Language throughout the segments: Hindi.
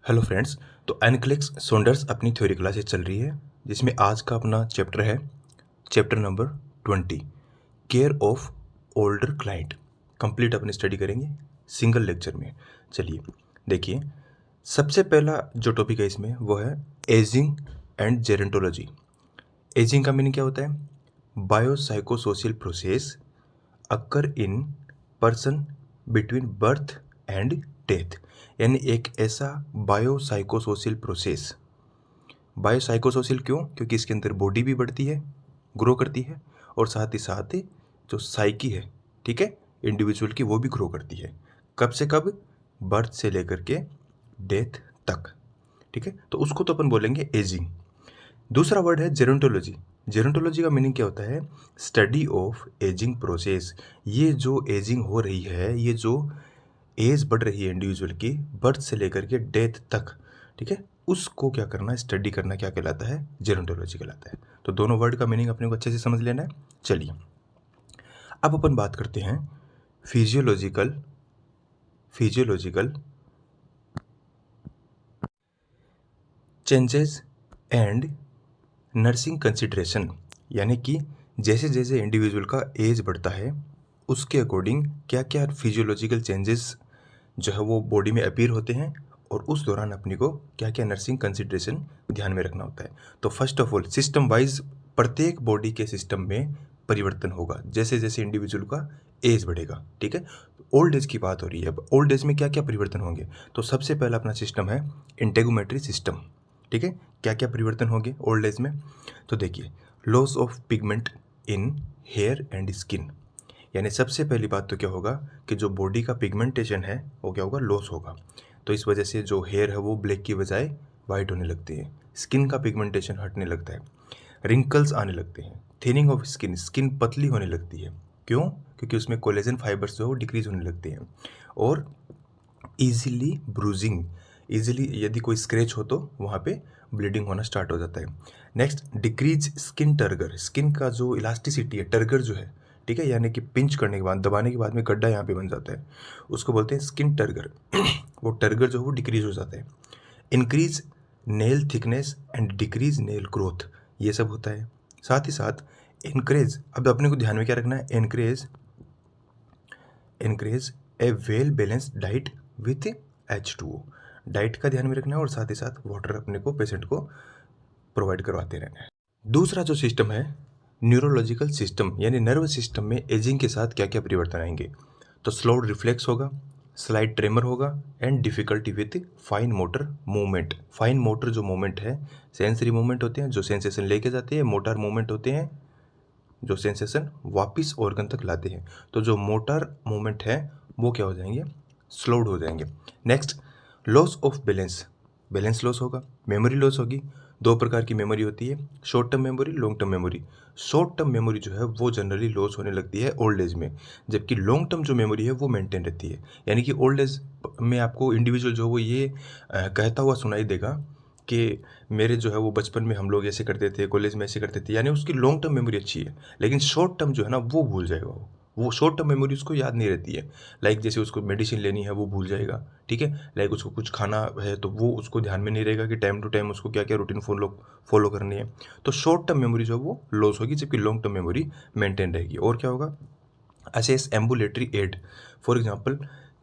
Hello friends. तो एनक्लेक्स सोंडर्स अपनी थ्योरी क्लासेस चल रही है, जिसमें आज का अपना चैप्टर है chapter number 20, care of older client. Complete अपनी स्टडी करेंगे सिंगल लेक्चर में। चलिए देखिए, सबसे पहला जो टॉपिक है इसमें वो है एजिंग एंड जेरेंटोलॉजी। एजिंग का मीनिंग क्या होता है? Biopsychosocial process occur in person between birth and death. यानी एक ऐसा बायोसाइकोसोशल प्रोसेस। बायोसाइकोसोशल क्यों? क्योंकि इसके अंदर बॉडी भी बढ़ती है, ग्रो करती है, और साथ ही साथ जो साइकी है, ठीक है, इंडिविजुअल की, वो भी ग्रो करती है। कब से कब? बर्थ से लेकर के डेथ तक, ठीक है। तो उसको तो अपन बोलेंगे एजिंग। दूसरा वर्ड है जेरोंटोलॉजी। जेरोंटोलॉजी का मीनिंग क्या होता है? Study of ageing process. ये जो एजिंग हो रही है, ये जो एज बढ़ रही है इंडिविजुअल की बर्थ से लेकर के डेथ तक, ठीक है, उसको क्या करना है, स्टडी करना, क्या कहलाता है? जेरोंटोलॉजी कहलाता है। तो दोनों वर्ड का मीनिंग अपने को अच्छे से समझ लेना है। चलिए अब अपन बात करते हैं physiological changes and nursing consideration. यानी कि जैसे जैसे इंडिविजुअल का एज बढ़ता है, उसके अकॉर्डिंग क्या क्या फिजियोलॉजिकल चेंजेस जो है वो बॉडी में अपीयर होते हैं, और उस दौरान अपनी को क्या क्या नर्सिंग कंसिडरेशन ध्यान में रखना होता है। तो first of all, system wise प्रत्येक बॉडी के सिस्टम में परिवर्तन होगा जैसे जैसे इंडिविजुअल का एज बढ़ेगा, ठीक है। ओल्ड एज की बात हो रही है। अब ओल्ड एज में क्या क्या परिवर्तन होंगे? तो सबसे पहला अपना सिस्टम है इंटेगोमेट्री सिस्टम, ठीक है। क्या क्या परिवर्तन होंगे ओल्ड एज में? तो देखिए, loss of pigment in hair and skin. यानी सबसे पहली बात तो क्या होगा कि जो बॉडी का पिगमेंटेशन है वो क्या होगा? लॉस होगा। तो इस वजह से जो हेयर है वो ब्लैक की बजाय वाइट होने लगती है, स्किन का पिगमेंटेशन हटने लगता है, रिंकल्स आने लगते हैं, थिनिंग ऑफ स्किन, स्किन पतली होने लगती है। क्यों? क्योंकि उसमें कोलेजन फाइबर्स जो है वो डिक्रीज होने लगते हैं। और ईजिली ब्रूजिंग, ईजिली यदि कोई स्क्रैच हो तो वहाँ पे ब्लीडिंग होना स्टार्ट हो जाता है। Next, decrease skin turgor. Skin का जो इलास्टिसिटी है, टर्गर जो है, ठीक है, यानी कि पिंच करने के बाद, दबाने के बाद में गड्ढा यहाँ पे बन जाता है, उसको बोलते हैं स्किन टर्गर। वो टर्गर जो है वो डिक्रीज हो जाता है। Increase nail thickness and decrease nail growth, ये सब होता है। साथ ही साथ इनक्रेज, अब अपने को ध्यान में क्या रखना है? Increase a well balanced diet with H2O। Diet का ध्यान में रखना है, और साथ ही साथ वाटर अपने को पेशेंट को प्रोवाइड करवाते रहना है। दूसरा जो सिस्टम है न्यूरोलॉजिकल सिस्टम, यानी नर्व सिस्टम में एजिंग के साथ क्या क्या परिवर्तन आएंगे? तो स्लोड रिफ्लेक्स होगा, स्लाइड ट्रेमर होगा, and difficulty with fine motor movement. Fine motor जो मूवमेंट है, सेंसरी मूवमेंट होते हैं जो सेंसेशन लेके जाते हैं, मोटर मूवमेंट होते हैं जो सेंसेशन वापस ऑर्गन तक लाते हैं। तो जो मोटर मूवमेंट है वो क्या हो जाएंगे? स्लोड हो जाएंगे। Next, loss of balance, balance loss होगा, मेमोरी लॉस होगी। दो प्रकार की मेमोरी होती है, short term memory, long term memory. Short term memory जो है वो जनरली लॉस होने लगती है ओल्ड एज में, जबकि लॉन्ग टर्म जो मेमोरी है वो मेंटेन रहती है। यानी कि ओल्ड एज में आपको इंडिविजुअल जो वो ये कहता हुआ सुनाई देगा कि मेरे जो है वो बचपन में हम लोग ऐसे करते थे, कॉलेज में ऐसे करते थे, यानी उसकी लॉन्ग टर्म मेमोरी अच्छी है। लेकिन शॉर्ट टर्म जो है ना वो भूल जाएगा, वो शॉर्ट टर्म मेमोरी उसको याद नहीं रहती है। लाइक जैसे उसको मेडिसिन लेनी है वो भूल जाएगा, ठीक है। लाइक उसको कुछ खाना है तो वो उसको ध्यान में नहीं रहेगा कि टाइम टू टाइम उसको क्या क्या रूटीन फॉलो करनी है। तो शॉर्ट टर्म मेमोरी जो है वो लॉस होगी, जबकि लॉन्ग टर्म मेमोरी मेंटेन रहेगी। और क्या होगा? Assess ambulatory aid, for example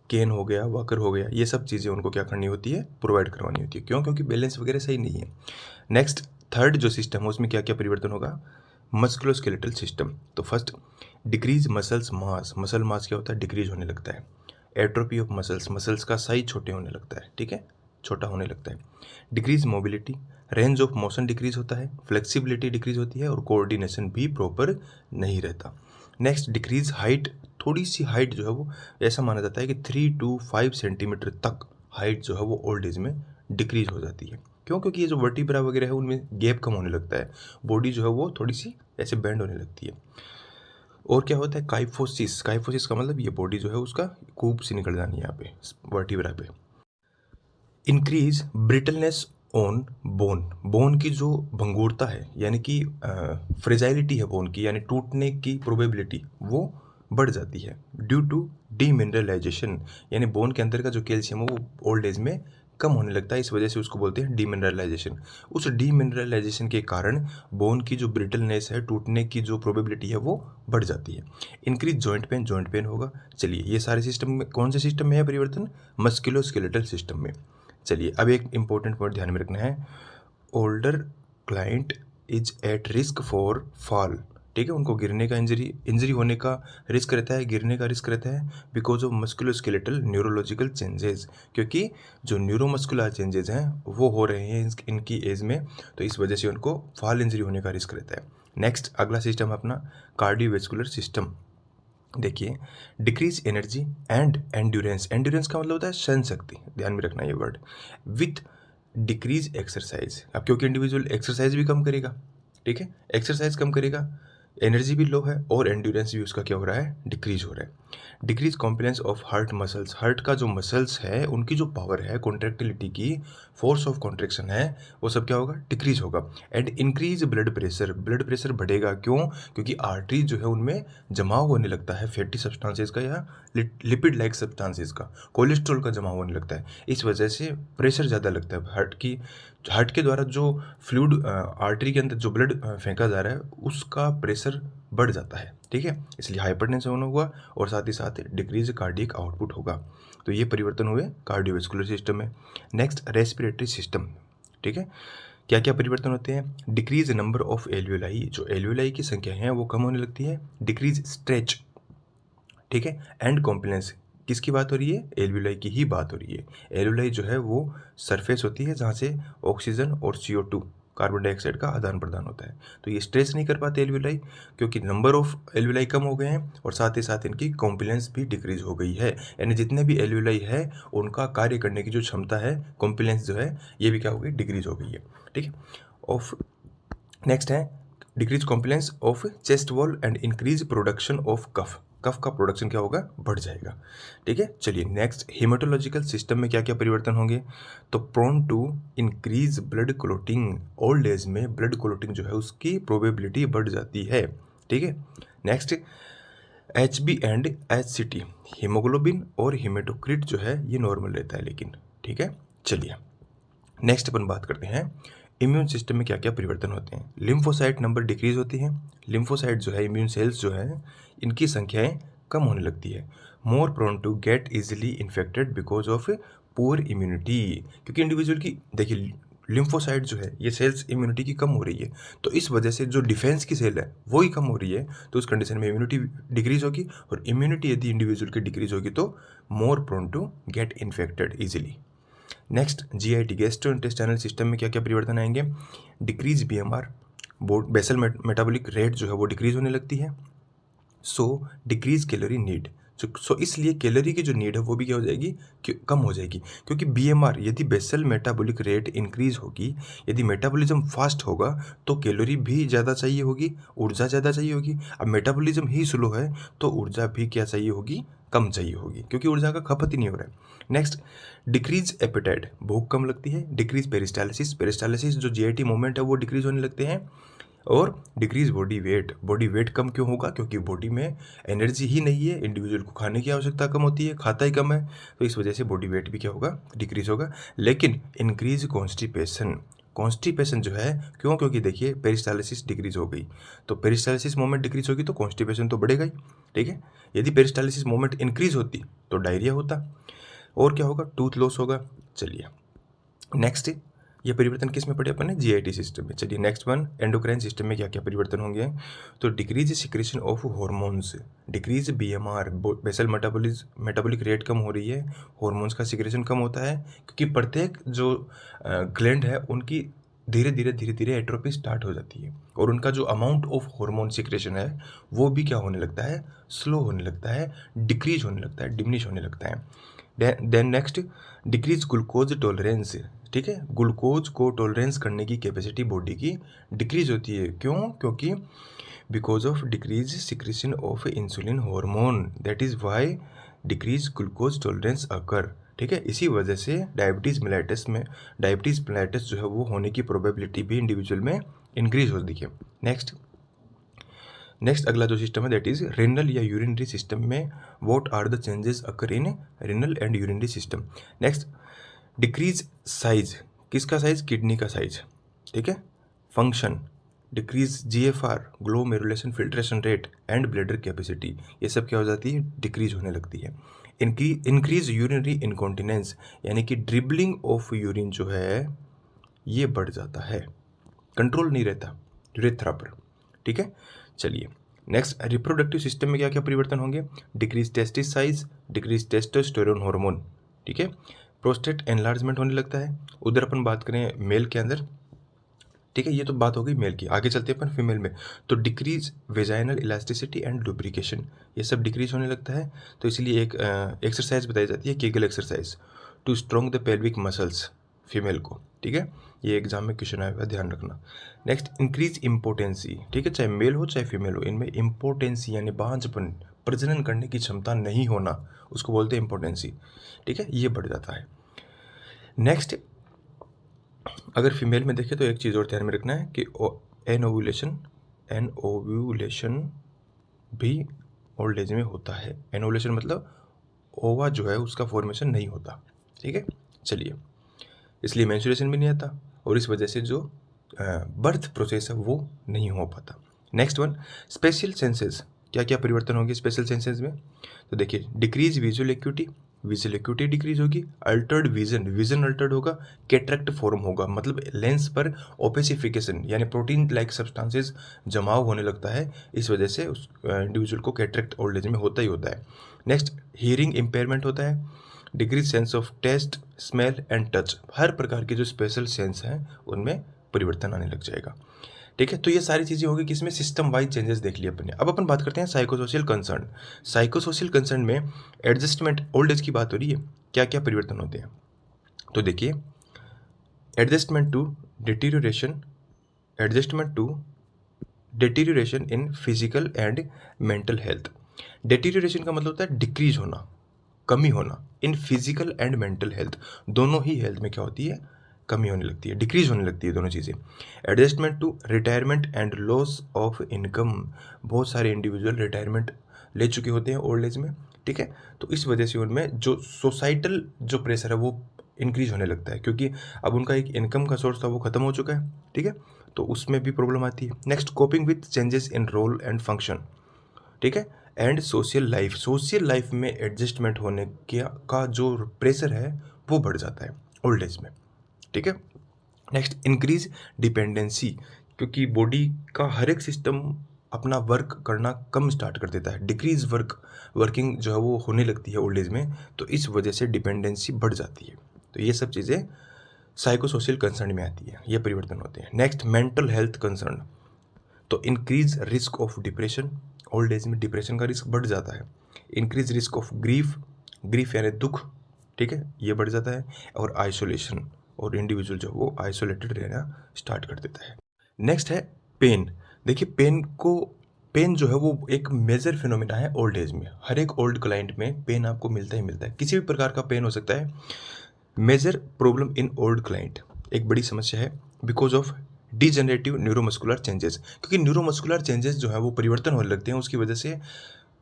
cane हो गया, वॉकर हो गया, ये सब चीज़ें उनको क्या करनी होती है? प्रोवाइड करवानी होती है। क्यों? क्योंकि बैलेंस वगैरह सही नहीं है। नेक्स्ट, थर्ड जो सिस्टम है उसमें क्या क्या परिवर्तन होगा? Musculoskeletal system. तो फर्स्ट, डिक्रीज मसल्स मास, मसल मास क्या होता है? डिक्रीज होने लगता है। एट्रोपी ऑफ मसल्स, मसल्स का साइज छोटे होने लगता है, ठीक है, छोटा होने लगता है। Decrease mobility, range of motion decrease होता है, फ्लेक्सिबिलिटी डिक्रीज होती है, और कोऑर्डिनेशन भी प्रॉपर नहीं रहता। नेक्स्ट, डिक्रीज हाइट, थोड़ी सी हाइट जो है वो ऐसा माना जाता है कि 3 to 5 सेंटीमीटर तक हाइट जो है वो ओल्ड एज में डिक्रीज हो जाती है। क्यों? क्योंकि ये जो वर्टिब्रा वगैरह है उनमें गैप कम होने लगता है, बॉडी जो है वो थोड़ी सी ऐसे बेंड होने लगती है। और क्या होता है? काइफोसिस, काइफोसिस का मतलब ये बॉडी जो है उसका कूप से निकल जानी है यहाँ पे वर्टिब्रा पे। Increase brittleness on bone, bone की जो भंगुरता है, यानी कि फ्रेजाइलिटी है बोन की, यानी टूटने की प्रोबेबिलिटी वो बढ़ जाती है ड्यू टू डीमिनरलाइजेशन। यानी बोन के अंदर का जो कैल्शियम है वो ओल्ड एज में कम होने लगता है, इस वजह से उसको बोलते हैं डीमिनरलाइजेशन। उस डीमिनरलाइजेशन के कारण बोन की जो ब्रिटलनेस है, टूटने की जो प्रोबेबिलिटी है वो बढ़ जाती है। इंक्रीज जॉइंट पेन होगा। चलिए, ये सारे सिस्टम में कौन से सिस्टम में है परिवर्तन? मस्कुलोस्केलेटल सिस्टम में। चलिए, अब एक इंपॉर्टेंट पॉइंट ध्यान में रखना है, older client is at risk for fall. ठीक है, उनको गिरने का इंजरी होने का रिस्क रहता है, गिरने का रिस्क रहता है, because of musculoskeletal neurological changes, क्योंकि जो न्यूरोमस्कुलर चेंजेस हैं वो हो रहे हैं इनकी एज में, तो इस वजह से उनको फॉल इंजरी होने का रिस्क रहता है। नेक्स्ट अगला सिस्टम अपना कार्डियोवैस्कुलर सिस्टम। देखिए, decrease energy and endurance. Endurance का मतलब होता है सहन शक्ति, ध्यान में रखना ये वर्ड। विथ डिक्रीज एक्सरसाइज, अब क्योंकि इंडिविजुअल एक्सरसाइज भी कम करेगा, ठीक है, एक्सरसाइज कम करेगा, एनर्जी भी लो है और एंड्योरेंस भी उसका क्या हो रहा है? डिक्रीज हो रहा है। Decrease compliance of heart muscles. Heart का जो मसल्स है उनकी जो पावर है कॉन्ट्रेक्टिलिटी की, फोर्स ऑफ कॉन्ट्रेक्शन है, वो सब क्या होगा? डिक्रीज होगा। And increase blood pressure. Blood pressure बढ़ेगा, क्यों? क्योंकि आर्टरी जो है उनमें जमाव होने लगता है फैटी सब्सटेंसेस का या लिपिड लाइक सब्सटेंसेस का, कोलेस्ट्रॉल का जमाव होने लगता है, इस वजह से प्रेशर ज़्यादा लगता है। हार्ट के द्वारा जो फ्लूइड आर्टरी के अंदर जो ब्लड फेंका जा रहा है उसका प्रेशर बढ़ जाता है, ठीक है, इसलिए हाइपरटेंशन हुआ और साथ ही साथ डिक्रीज कार्डियक आउटपुट होगा। तो ये परिवर्तन हुए कार्डियोवैस्कुलर सिस्टम में। नेक्स्ट रेस्पिरेटरी सिस्टम, ठीक है, क्या क्या परिवर्तन होते हैं? Decrease number of alveoli. जो एल्वियोलाई की संख्या है वो कम होने लगती है। डिक्रीज स्ट्रेच, ठीक है, एंड कॉम्प्लेंस। किसकी बात हो रही है? एल्वियोलाई की ही बात हो रही है। एल्वियोलाई जो है वो सरफेस होती है जहाँ से ऑक्सीजन और CO2 कार्बन डाइऑक्साइड का आदान प्रदान होता है, तो ये स्ट्रेस नहीं कर पाते एल्वियोलाई, क्योंकि नंबर ऑफ एल्वियोलाई कम हो गए हैं और साथ ही साथ इनकी कॉम्प्लेंस भी डिक्रीज हो गई है, यानी जितने भी एल्वियोलाई है उनका कार्य करने की जो क्षमता है, कॉम्प्लेंस जो है, ये भी क्या हो गई? डिक्रीज हो गई है, ठीक है। ऑफ नेक्स्ट है decrease compliance of chest wall and increase production of cough. Cough का प्रोडक्शन क्या होगा? बढ़ जाएगा, ठीक है। चलिए, नेक्स्ट हेमाटोलॉजिकल सिस्टम में क्या क्या परिवर्तन होंगे? तो prone to increase blood clotting. Old age में ब्लड क्लोटिंग जो है उसकी प्रोबेबिलिटी बढ़ जाती है, ठीक है। Next HB and HCT, haemoglobin और हीमेटोक्रिट जो है ये नॉर्मल रहता है लेकिन, ठीक है। चलिए, नेक्स्ट अपन बात करते हैं इम्यून सिस्टम में क्या क्या परिवर्तन होते हैं। लिम्फोसाइट नंबर डिक्रीज होती है। लिम्फोसाइट जो है, इम्यून सेल्स जो है, इनकी संख्याएं कम होने लगती है। More prone to get easily infected because of poor immunity, क्योंकि इंडिविजुअल की देखिए लिम्फोसाइट जो है ये सेल्स इम्यूनिटी की कम हो रही है, तो इस वजह से जो डिफेंस की सेल है वो ही कम हो रही है, तो उस कंडीशन में इम्यूनिटी डिक्रीज होगी, और इम्यूनिटी यदि इंडिविजुअल की डिक्रीज होगी तो more prone to get infected easily. Next GIT gastro intestinal system में क्या क्या परिवर्तन आएंगे? Decrease BMR, basal metabolic rate जो है वो डिक्रीज होने लगती है। So decrease calorie need, so इसलिए कैलोरी की जो नीड है वो भी क्या हो जाएगी? कम हो जाएगी, क्योंकि BMR यदि बेसल मेटाबॉलिक रेट इंक्रीज होगी, यदि मेटाबॉलिज्म फास्ट होगा तो कैलोरी भी ज़्यादा चाहिए होगी, ऊर्जा ज़्यादा चाहिए होगी। अब मेटाबॉलिज्म ही स्लो है तो ऊर्जा भी क्या चाहिए होगी? कम चाहिए होगी, क्योंकि ऊर्जा का खपत ही नहीं हो रहा है। नेक्स्ट डिक्रीज एपेटाइट, भूख कम लगती है। डिक्रीज पेरिस्टालिसिस, पेरिस्टालिसिस जो GIT मूवमेंट है वो डिक्रीज होने लगते हैं। और decrease body weight, body weight कम क्यों होगा? क्योंकि बॉडी में एनर्जी ही नहीं है, इंडिविजुअल को खाने की आवश्यकता कम होती है, खाता ही कम है, तो इस वजह से बॉडी वेट भी क्या होगा? डिक्रीज होगा। लेकिन इंक्रीज कॉन्स्टिपेशन, कॉन्स्टिपेशन जो है, क्यों? क्योंकि देखिए पेरिस्टालिसिस डिक्रीज हो गई, तो पेरिस्टालिसिस मोमेंट डिक्रीज होगी तो कॉन्स्टिपेशन तो बढ़ेगा ही, ठीक है। यदि पेरिस्टालिसिस मोमेंट इंक्रीज होती तो डायरिया होता, और क्या होगा? टूथ लॉस होगा। चलिए, नेक्स्ट ये परिवर्तन किस में पड़े अपन ने? GIT सिस्टम में। चलिए, नेक्स्ट वन एंडोक्राइन सिस्टम में क्या क्या परिवर्तन होंगे? तो decrease secretion of hormones, decrease BMR, basal metabolic rate कम हो रही है, हॉर्मोन्स का सिक्रेशन कम होता है, क्योंकि प्रत्येक जो ग्लैंड है उनकी धीरे धीरे एट्रोफी स्टार्ट हो जाती है, और उनका जो अमाउंट ऑफ हार्मोन सिक्रेशन है वो भी क्या होने लगता है? स्लो होने लगता है, डिक्रीज होने लगता है, डिमिनिश होने लगता है। Then next decrease glucose tolerance, ठीक है, ग्लूकोज को टॉलरेंस करने की कैपेसिटी बॉडी की डिक्रीज होती है, क्यों? क्योंकि because of decrease secretion of insulin hormone, that is why decrease glucose tolerance occur, ठीक है। इसी वजह से डायबिटीज़ मेलाइटस जो है वो होने की प्रोबेबिलिटी भी इंडिविजुअल में इंक्रीज होती है। नेक्स्ट अगला जो सिस्टम है दैट इज रेनल या यूरिनरी सिस्टम में what are the changes occur in renal and urinary system. Next decrease size, किसका साइज, किडनी का साइज, ठीक है। Function, decrease GFR, glomerulation filtration rate and bladder capacity, ये सब क्या हो जाती है, डिक्रीज होने लगती है। इंक्रीज यूरिनरी इनकॉन्टिनेंस, यानी कि ड्रिबलिंग ऑफ यूरिन जो है ये बढ़ जाता है, कंट्रोल नहीं रहता यूरेथ्रा पर, ठीक है। चलिए नेक्स्ट, रिप्रोडक्टिव सिस्टम में क्या क्या परिवर्तन होंगे, decrease testis size, decrease testosterone hormone, ठीक है। प्रोस्टेट एनलार्जमेंट होने लगता है। उधर अपन बात करें मेल के अंदर, ठीक है, ये तो बात हो गई मेल की। आगे चलते हैं अपन फीमेल में, तो decrease vaginal elasticity and lubrication, ये सब डिक्रीज होने लगता है। तो इसलिए एक एक्सरसाइज बताई जाती है, Kegel exercise, to strong the pelvic muscles, female को, ठीक है। ये एग्जाम में क्वेश्चन आएगा, ध्यान रखना। नेक्स्ट, इंक्रीज इम्पोर्टेंसी, ठीक है, चाहे मेल हो चाहे फीमेल हो, इनमें इम्पोर्टेंसी यानी बांझपन, प्रजनन करने की क्षमता नहीं होना, उसको बोलते हैं इम्पोर्टेंसी, ठीक है, ये बढ़ जाता है। नेक्स्ट, अगर फीमेल में देखें तो एक चीज़ और ध्यान में रखना है कि एनओव्यूलेशन भी ओल्ड एज में होता है। एनओव्यूलेशन मतलब ओवा जो है उसका फॉर्मेशन नहीं होता, ठीक है। चलिए, इसलिए मेंस्ट्रुएशन भी नहीं आता और इस वजह से जो बर्थ प्रोसेस है वो नहीं हो पाता। नेक्स्ट वन, स्पेशल सेंसेस, क्या क्या परिवर्तन होंगे स्पेशल सेंसेस में, तो देखिए, decrease visual acuity, visual acuity decrease होगी। अल्टर्ड विजन, विजन अल्टर्ड होगा। कैटरेक्ट फॉर्म होगा, मतलब लेंस पर ओपेसिफिकेशन यानी प्रोटीन लाइक सब्सटेंसेस जमाव होने लगता है, इस वजह से उस इंडिविजुअल को कैटरेक्ट ओल्ड एज में होता ही होता है। नेक्स्ट, हियरिंग इम्पेयरमेंट होता है। Decrease sense of taste, smell and touch, हर प्रकार के जो स्पेशल सेंस हैं उनमें परिवर्तन आने लग जाएगा, ठीक है। तो ये सारी चीज़ें होगी किसमें, सिस्टम वाइज चेंजेस देख लिए अपन ने। अब अपन बात करते हैं साइकोसोशियल कंसर्न। साइकोसोशियल कंसर्न में एडजस्टमेंट, ओल्ड एज की बात हो रही है, क्या क्या परिवर्तन होते हैं, तो देखिए, adjustment to deterioration, adjustment to deterioration in physical and mental health. Deterioration का मतलब होता है डिक्रीज होना, कमी होना। In physical and mental health, दोनों ही हेल्थ में क्या होती है, कमी होने लगती है, डिक्रीज होने लगती है दोनों चीज़ें। Adjustment to retirement and loss of income, बहुत सारे इंडिविजुअल रिटायरमेंट ले चुके होते हैं ओल्ड एज में, ठीक है। तो इस वजह से उनमें जो सोसाइटल जो प्रेशर है वो इंक्रीज होने लगता है, क्योंकि अब उनका एक इनकम का सोर्स था वो खत्म हो चुका है, ठीक है। तो उसमें भी प्रॉब्लम आती है। Next, coping with changes in role and function, ठीक है, and social life, social life में एडजस्टमेंट होने का जो प्रेशर है वो बढ़ जाता है ओल्ड एज में, ठीक है। नेक्स्ट, इंक्रीज डिपेंडेंसी, क्योंकि बॉडी का हर एक सिस्टम अपना वर्क करना कम स्टार्ट कर देता है, डिक्रीज वर्किंग जो है वो होने लगती है ओल्ड एज में, तो इस वजह से डिपेंडेंसी बढ़ जाती है। तो ये सब चीज़ें साइकोसोशल कंसर्न में आती है, ये परिवर्तन होते हैं। नेक्स्ट, मेंटल हेल्थ कंसर्न, तो increase risk of depression, old age में डिप्रेशन का रिस्क बढ़ जाता है। Increase risk of grief, grief यानी दुख, ठीक है, ये बढ़ जाता है। और आइसोलेशन, और इंडिविजुअल जो वो आइसोलेटेड रहना स्टार्ट कर देता है। नेक्स्ट है पेन। देखिए, पेन जो है वो एक मेजर फिनोमिना है ओल्ड एज में। हर एक ओल्ड क्लाइंट में पेन आपको मिलता ही मिलता है, किसी भी प्रकार का पेन हो सकता है। Major problem in old client, एक बड़ी समस्या है, because of degenerative neuromuscular changes, क्योंकि न्यूरोमस्कुलर चेंजेस जो है वो परिवर्तन होने लगते हैं, उसकी वजह से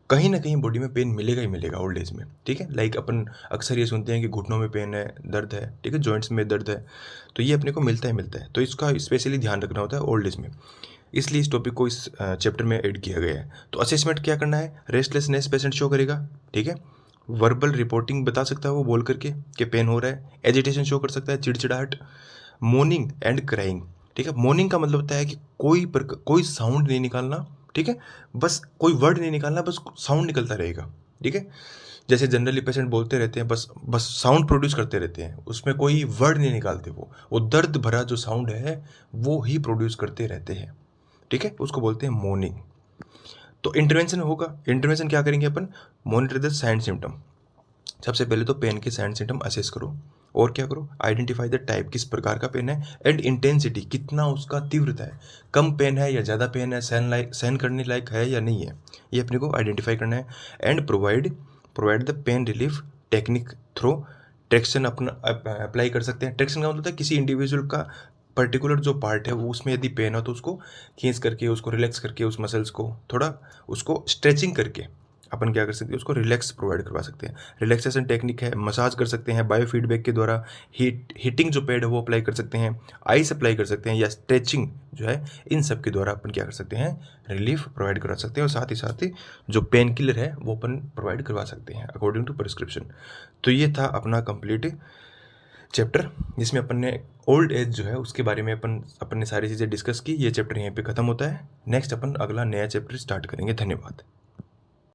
कहीं ना कहीं बॉडी में पेन मिलेगा ही मिलेगा ओल्ड एज में, ठीक है। लाइक अपन अक्सर ये सुनते हैं कि घुटनों में पेन है, दर्द है, ठीक है, जॉइंट्स में दर्द है, तो ये अपने को मिलता ही मिलता है, तो इसका स्पेशली ध्यान रखना होता है ओल्ड एज में, इसलिए इस टॉपिक को इस चैप्टर में ऐड किया गया है। तो असेसमेंट क्या करना है, रेस्टलेसनेस पेशेंट शो करेगा, ठीक है, वर्बल रिपोर्टिंग बता सकता है वो बोल करके कि पेन हो रहा है, एजिटेशन शो कर सकता है, चिड़चिड़ाहट, मोर्निंग एंड क्राइंग, ठीक है। मोर्निंग का मतलब होता है कि कोई साउंड नहीं निकालना, ठीक है, बस कोई वर्ड नहीं निकालना, बस साउंड निकलता रहेगा, ठीक है। जैसे जनरली पेशेंट बोलते रहते हैं, बस बस साउंड प्रोड्यूस करते रहते हैं, उसमें कोई वर्ड नहीं निकालते, वो दर्द भरा जो साउंड है वो ही प्रोड्यूस करते रहते हैं, ठीक है, उसको बोलते हैं मोर्निंग। तो इंटरवेंशन होगा, इंटरवेंशन क्या करेंगे अपन, मॉनिटर द साइन सिम्टम, सबसे पहले तो पेन के साइन सिम्टम असेस करो, और क्या करो, आइडेंटिफाई द टाइप, किस प्रकार का पेन है, एंड इंटेंसिटी, कितना उसका तीव्रता है, कम पेन है या ज़्यादा पेन है, सहन करने लायक है या नहीं है, ये अपने को आइडेंटिफाई करना है। And provide the pain relief technique through traction, अपना अप्लाई कर सकते हैं। ट्रैक्शन का मतलब है किसी इंडिविजुअल का पर्टिकुलर जो पार्ट है वो उसमें यदि पेन हो तो उसको खींच करके, उसको रिलैक्स करके, उस मसल्स को थोड़ा उसको स्ट्रेचिंग करके अपन क्या कर सकते हैं, उसको रिलैक्स प्रोवाइड करवा सकते हैं। रिलैक्सेशन टेक्निक है, मसाज कर सकते हैं, बायो फीडबैक के द्वारा हीटिंग जो पैड है वो अप्लाई कर सकते हैं, आइस अप्लाई कर सकते हैं, या स्ट्रेचिंग जो है, इन सब के द्वारा अपन क्या कर सकते हैं, रिलीफ प्रोवाइड करवा सकते हैं। और साथ ही जो पेन किलर है वो अपन प्रोवाइड करवा सकते हैं अकॉर्डिंग टू प्रिस्क्रिप्शन। तो ये था अपना कंप्लीट चैप्टर, जिसमें अपन ने ओल्ड एज जो है उसके बारे में अपन ने सारी चीज़ें डिस्कस की। ये चैप्टर यहीं पे ख़त्म होता है। नेक्स्ट अपन अगला नया चैप्टर स्टार्ट करेंगे। धन्यवाद।